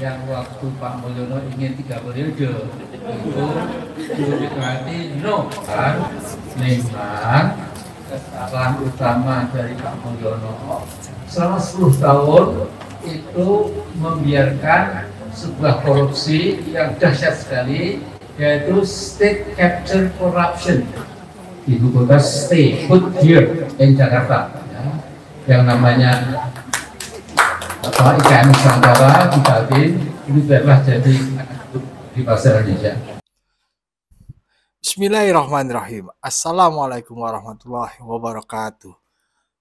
yang waktu Pak Mulyono ingin 3 periode itu berarti no kan, memang kesalahan utama dari Pak Mulyono selama 10 tahun itu membiarkan sebuah korupsi yang dahsyat sekali, yaitu state capture corruption di ibu kota state put here in Jakarta ya. Yang namanya IKN Nusantara di Kaltim ini biarlah jadi di pasar Indonesia. Bismillahirrahmanirrahim. Assalamualaikum warahmatullahi wabarakatuh.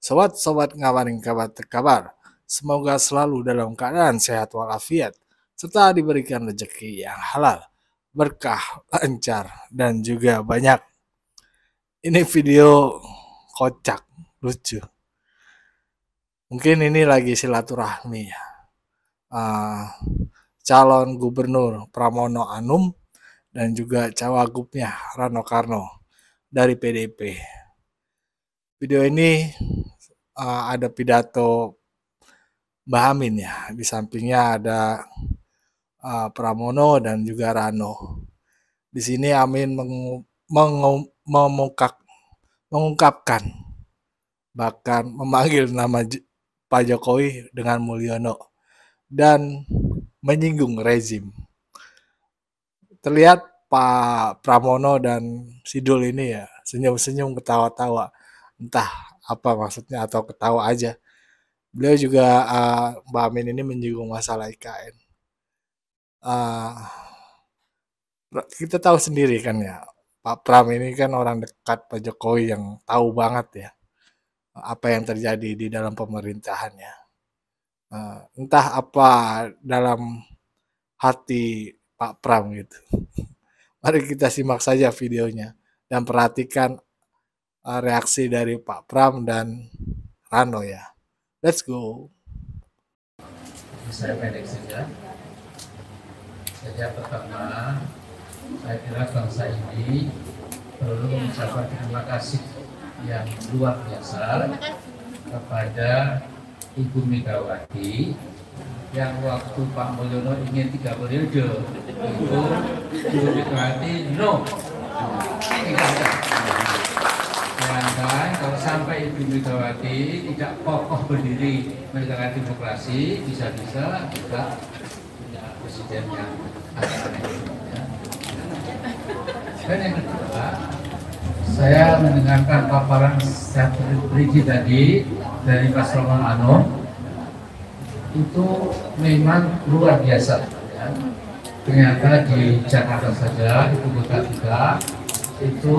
Sobat-sobat ngabarin kabar terkabar, semoga selalu dalam keadaan sehat walafiat serta diberikan rezeki yang halal, berkah, lancar, dan juga banyak. Ini video kocak, lucu. Mungkin ini lagi silaturahmi ya. Calon Gubernur Pramono Anum dan juga cawagupnya Rano Karno dari PDIP. Video ini ada pidato Mbah Amin ya. Di sampingnya ada Pramono dan juga Rano. Di sini Amin mengungkapkan bahkan memanggil nama Pak Jokowi dengan Mulyono dan menyinggung rezim. Terlihat Pak Pramono dan Sidul ini ya senyum-senyum, ketawa-tawa, entah apa maksudnya atau ketawa aja. Beliau juga Mbak Amin ini menyinggung masalah IKN. Kita tahu sendiri kan ya, Pak Pram ini kan orang dekat Pak Jokowi yang tahu banget ya apa yang terjadi di dalam pemerintahannya. Entah apa dalam hati Pak Pram gitu. Mari kita simak saja videonya dan perhatikan reaksi dari Pak Pram dan Rano ya. Let's go. Saya pendek saja. Sejak pertama, saya kira bangsa ini perlu mengucapkan terima kasih yang luar biasa kepada Ibu Megawati yang waktu Pak Mulyono ingin 3 periode itu Ibu Megawati no tidak. Bayangkan kalau sampai Ibu Megawati tidak kokoh berdiri menegakkan demokrasi, bisa-bisa juga punya presiden yang aneh-aneh ya. Dan yang kedua, saya mendengarkan paparan Riki tadi dari Mas Roman Anum, itu memang luar biasa ya. Ternyata di Jakarta saja, ibu kota kita, itu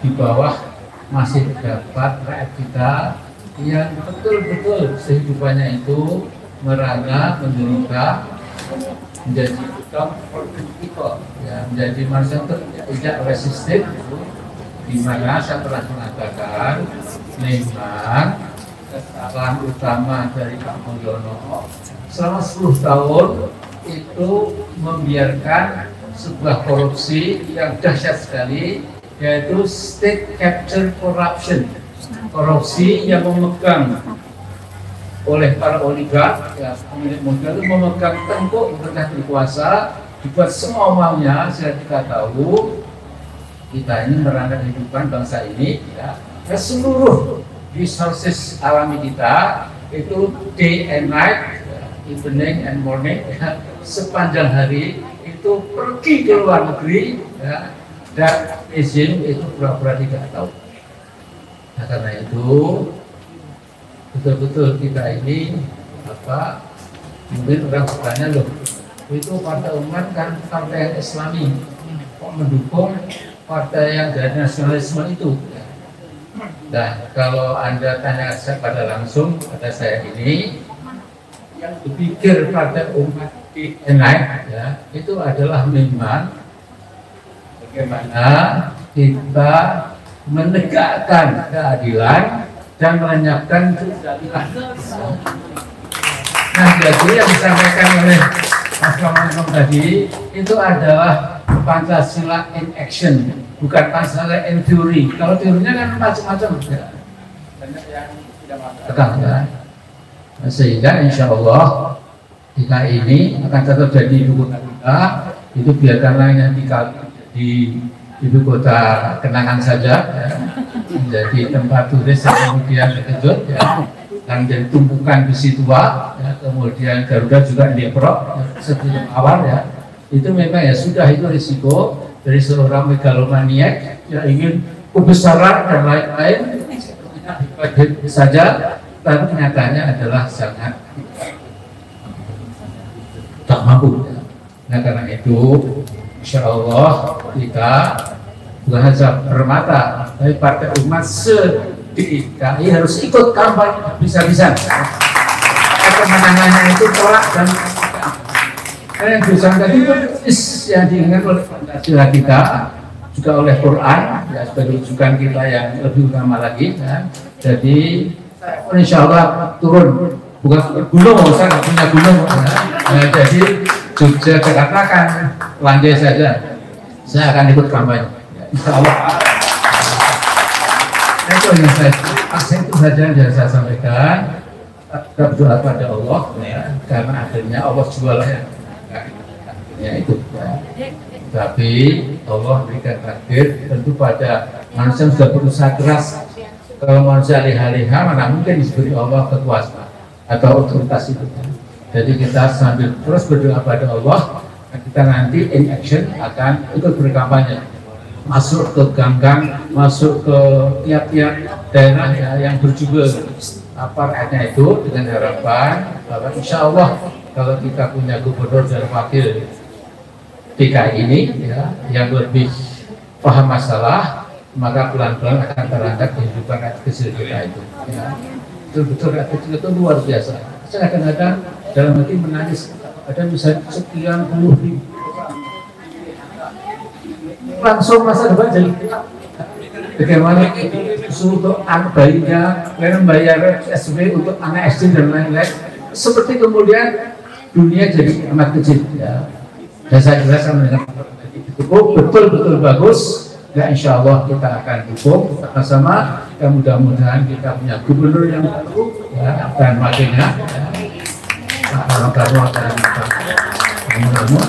di bawah masih terdapat rakyat kita yang betul-betul kehidupannya itu merana, menderita, menjadi people ya, menjadi manusia tidak resistif, di mana saya pernah mengatakan memang kesalahan utama dari Pak Mulyono selama 10 tahun itu membiarkan sebuah korupsi yang dahsyat sekali, yaitu state capture corruption, korupsi yang memegang oleh para oligark ya, pemilik modal itu memegang tengkuk berkah berkuasa, dibuat semua maunya. Saya kita tahu kita ini merangkak kehidupan bangsa ini ya, seluruh resources alami kita itu day and night, evening and morning ya, sepanjang hari itu pergi ke luar negeri ya, dan izin itu pura-pura tidak tahu. Nah, karena itu betul-betul kita ini apa, mungkin orang bertanya loh, itu partai umat kan partai Islami, kok mendukung partai yang dari nasionalisme itu? Nah, kalau Anda tanya pada langsung pada saya ini, yang dipikir partai umat naik ya, itu adalah memang bagaimana kita menegakkan keadilan dan melenyapkan keadilan. Nah, jadi yang disampaikan oleh Mas Roman tadi itu adalah Pancasila in action, bukan Pancasila in theory. Kalau teorinya kan macam-macam ya. Banyak yang tidak masuk akal ya. Sehingga insya Allah DKI ini akan tetap jadi ibu kota kita, itu biarkanlah nanti di ibu kota kenangan saja, ya. Menjadi tempat turis yang kemudian terkejut, ya. Dan jadi tumpukan besi tua, ya. Kemudian Garuda juga dieprok, ya. Sebelum awal, ya. Itu memang ya sudah, itu risiko dari seorang megalomaniak yang ingin kebesaran dan lain-lain saja, tapi nyatanya adalah sangat tak mampu. Nah karena itu, insya Allah kita bukan saja bermata, tapi partai umat se-DKI harus ikut kampanye bisa-bisa. Kemenangannya itu tolak dan yang disangka tadi itu yang diingat oleh Pancasila kita, juga oleh Quran, ya, sebagai rujukan kita yang lebih utama lagi, ya. Jadi insya Allah turun, bukan gunung, saya nggak punya gunung, ya. Nah, jadi Jogja Jakarta kan landai saja, saya akan ikut kampanye, ya, insya Allah. Nah, itu yang itu saja yang saya sampaikan. Kita berdoa pada Allah, ya, karena akhirnya Allah jual ya itu, ya. Tapi Allah berikan takdir tentu pada manusia yang sudah berusaha keras. Kalau manusia leha-leha, mana mungkin diberi Allah kekuasaan atau otoritas itu. Jadi kita sambil terus berdoa pada Allah, kita nanti in action akan ikut berkampanye, masuk ke gang-gang, masuk ke tiap-tiap daerah, ya, yang berjubel apa rakyatnya itu, dengan harapan bahwa insya Allah kalau kita punya gubernur dan wakil DKI ini, ya, yang lebih paham masalah, maka pelan-pelan akan terangkat kehidupan rakyat kecil kita itu, ya. Betul-betul rakyat kecil itu luar biasa. Saya kadang-kadang dalam hati menangis, ada misalnya sekian puluh ribu, langsung masa depan jadi bagaimana untuk anak bayinya, kemudian bayar SB untuk anak SD dan lain-lain, seperti kemudian dunia jadi amat kecil, ya. Dan saya jelaskan dengan betul-betul bagus, ya insya Allah kita akan dukung sama-sama, dan mudah-mudahan kita punya gubernur yang baru, ya, dan wakilnya, ya. Kalau akan kamu,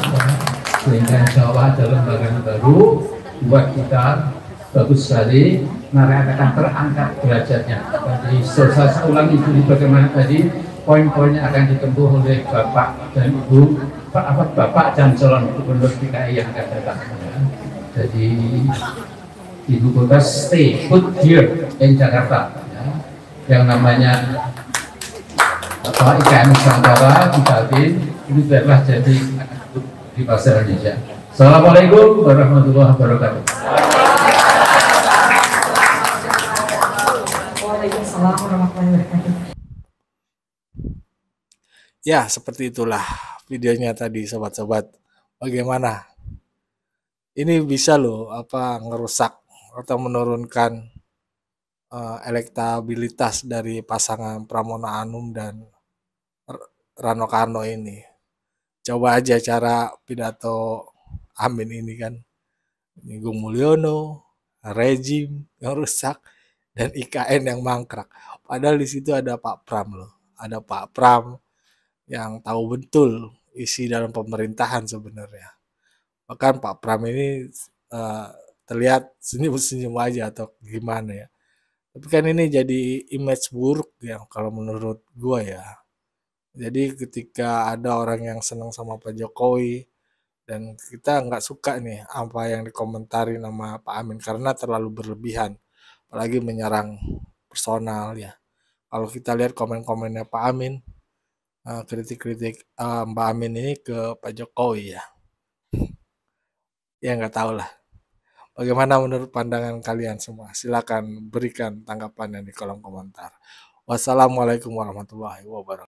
sehingga insya Allah ada lembaga baru buat kita bagus sekali, rakyat akan terangkat derajatnya. Jadi saya ulangi itu bagaimana tadi poin-poinnya akan ditempuh oleh Bapak dan Ibu, Bapak dan calon gubernur DKI yang akan datang. Jadi ibu kota stay put here in Jakarta, ya. Yang namanya IKN Nusantara di Kaltim ini biarlah jadi di pasar Indonesia. Assalamualaikum warahmatullahi wabarakatuh. Waalaikumsalam warahmatullahi wabarakatuh. Ya, seperti itulah videonya tadi, sobat-sobat. Bagaimana? Ini bisa loh ngerusak atau menurunkan elektabilitas dari pasangan Pramono Anung dan Rano Karno ini. Coba aja cara pidato Amin ini kan, nyinggung Mulyono, rejim yang rusak, dan IKN yang mangkrak. Padahal di situ ada Pak Pram loh, ada Pak Pram yang tahu betul isi dalam pemerintahan sebenarnya. Bahkan Pak Pram ini terlihat senyum-senyum aja atau gimana ya. Tapi kan ini jadi image buruk ya kalau menurut gua ya. Jadi ketika ada orang yang senang sama Pak Jokowi dan kita nggak suka nih apa yang dikomentari nama Pak Amin karena terlalu berlebihan, apalagi menyerang personal ya. Kalau kita lihat komen-komennya Pak Amin, kritik-kritik Mbak Amin ini ke Pak Jokowi ya. Ya nggak tahu lah. Bagaimana menurut pandangan kalian semua? Silakan berikan tanggapannya di kolom komentar. Wassalamualaikum warahmatullahi wabarakatuh.